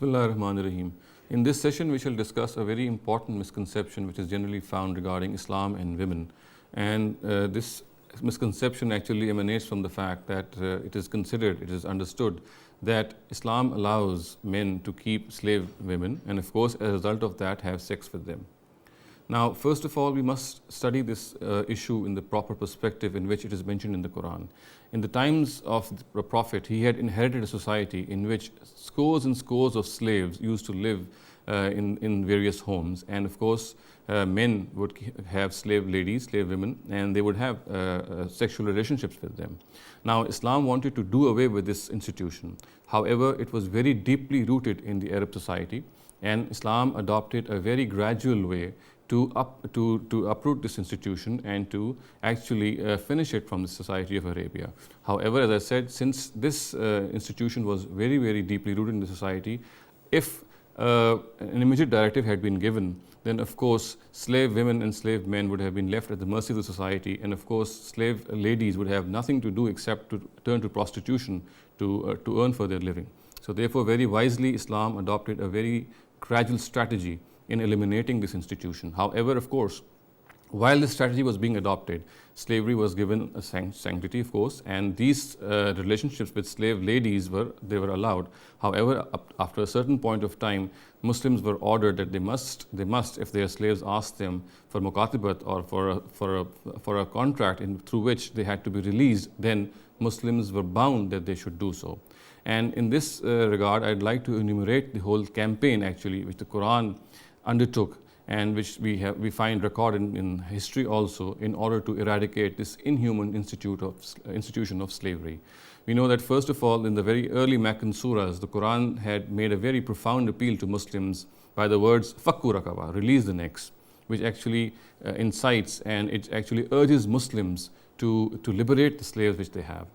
Bismillah ar-Rahman ar-Rahim. In this session, we shall discuss a very important misconception which is generally found regarding Islam and women. And this misconception actually emanates from the fact that it is understood that Islam allows men to keep slave women and of course as a result of that have sex with them. Now, first of all, we must study this issue in the proper perspective in which it is mentioned in the Quran. In the times of the Prophet, he had inherited a society in which scores and scores of slaves used to live in various homes, and of course men would have slave ladies, slave women, and they would have sexual relationships with them. Now, Islam wanted to do away with this institution. However, it was very deeply rooted in the Arab society, and Islam adopted a very gradual way to uproot this institution and to actually finish it from the society of Arabia. However, as I said, since this institution was very, very deeply rooted in the society, if an immediate directive had been given, then of course slave women and slave men would have been left at the mercy of the society, and of course slave ladies would have nothing to do except to turn to prostitution to earn for their living. So therefore, very wisely, Islam adopted a very gradual strategy in eliminating this institution. However, of course, while this strategy was being adopted, slavery was given a sanctity, of course, and these relationships with slave ladies were allowed. However, after a certain point of time, Muslims were ordered that they must, if their slaves asked them for mukatibat or for a contract through which they had to be released, then Muslims were bound that they should do so. And in this regard, I'd like to enumerate the whole campaign actually which the Quran undertook and which we find recorded in history also, in order to eradicate this inhuman institution of slavery. We know that first of all, in the very early Meccan surahs, the Quran had made a very profound appeal to Muslims by the words "Fakku rakaba," release the necks, which actually incites and it actually urges Muslims to liberate the slaves which they have.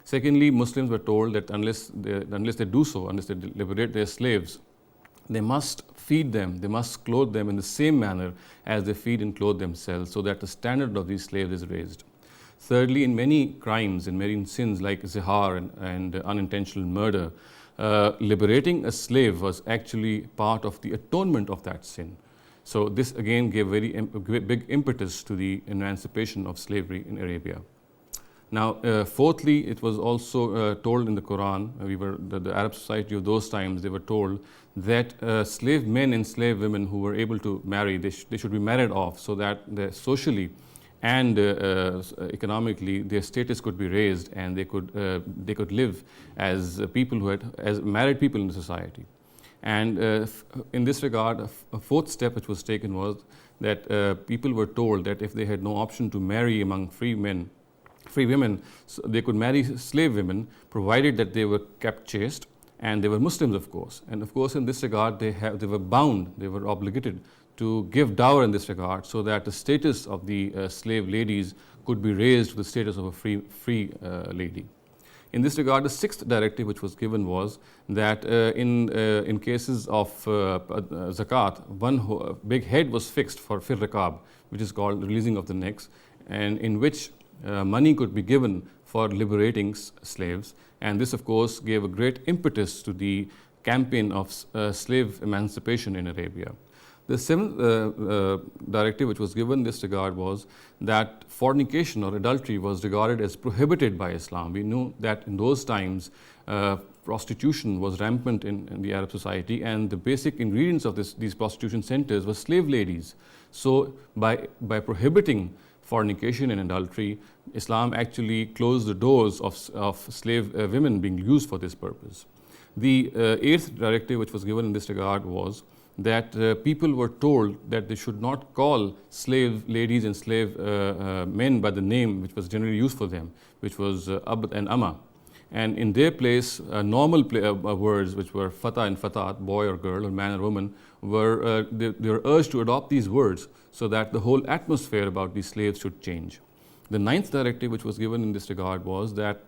Secondly, Muslims were told that unless they do so, unless they liberate their slaves, they must feed them, they must clothe them in the same manner as they feed and clothe themselves, so that the standard of these slaves is raised. Thirdly, in many crimes, in many sins like zihar and unintentional murder, liberating a slave was actually part of the atonement of that sin. So this again gave very big impetus to the emancipation of slavery in Arabia. Now, fourthly, it was also told in the Quran, the Arab society of those times, they were told that slave men and slave women who were able to marry, they should be married off, so that socially and economically their status could be raised and they could live as as married people in the society. And in this regard, a fourth step which was taken was that people were told that if they had no option to marry among free women, so they could marry slave women, provided that they were kept chaste and they were Muslims, of course. And of course, in this regard, they were bound, they were obligated to give dower in this regard, so that the status of the slave ladies could be raised to the status of a free lady. In this regard, the sixth directive which was given was that in cases of zakat, one big head was fixed for fir riqab, which is called releasing of the necks, and in which money could be given for liberating slaves, and this of course gave a great impetus to the campaign of slave emancipation in Arabia. The seventh directive which was given in this regard was that fornication or adultery was regarded as prohibited by Islam. We know that in those times prostitution was rampant in the Arab society, and the basic ingredients of these prostitution centers were slave ladies. So by prohibiting fornication and adultery, Islam actually closed the doors of slave women being used for this purpose. The eighth directive which was given in this regard was that people were told that they should not call slave ladies and slave men by the name which was generally used for them, which was abd and amma. And in their place, normal words which were fata and fatat, boy or girl or man or woman, they were urged to adopt these words so that the whole atmosphere about these slaves should change. The ninth directive which was given in this regard was that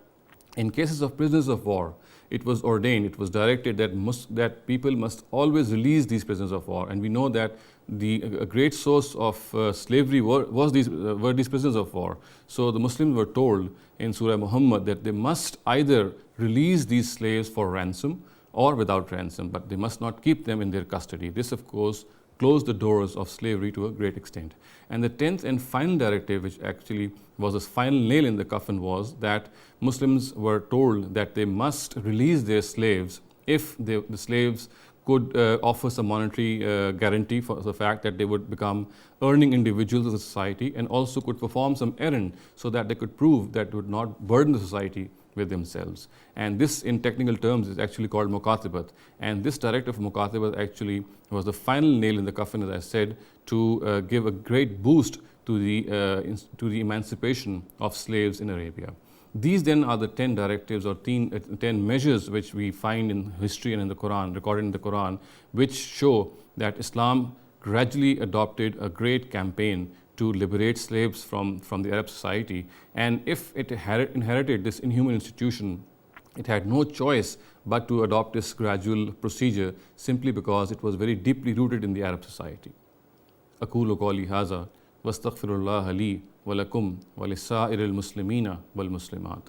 in cases of prisoners of war, it was ordained, it was directed that people must always release these prisoners of war. And we know that a great source of slavery were these prisoners of war. So the Muslims were told in Surah Muhammad that they must either release these slaves for ransom or without ransom, but they must not keep them in their custody. This, of course, closed the doors of slavery to a great extent. And the 10th and final directive, which actually was the final nail in the coffin, was that Muslims were told that they must release their slaves if the slaves could offer some monetary guarantee for the fact that they would become earning individuals of the society, and also could perform some errand so that they could prove that they would not burden the society with themselves. And this, in technical terms, is actually called mukatabat. And this directive of mukatabat actually was the final nail in the coffin, as I said, to give a great boost to the emancipation of slaves in Arabia. These then are the 10 directives or 10 measures which we find in history and in the Quran, recorded in the Quran, which show that Islam gradually adopted a great campaign to liberate slaves from the Arab society. And if it inherited this inhuman institution, it had no choice but to adopt this gradual procedure, simply because it was very deeply rooted in the Arab society. أقول قولي هذا واستغفر الله لي ولكم ولسائر المسلمين والمسلمات.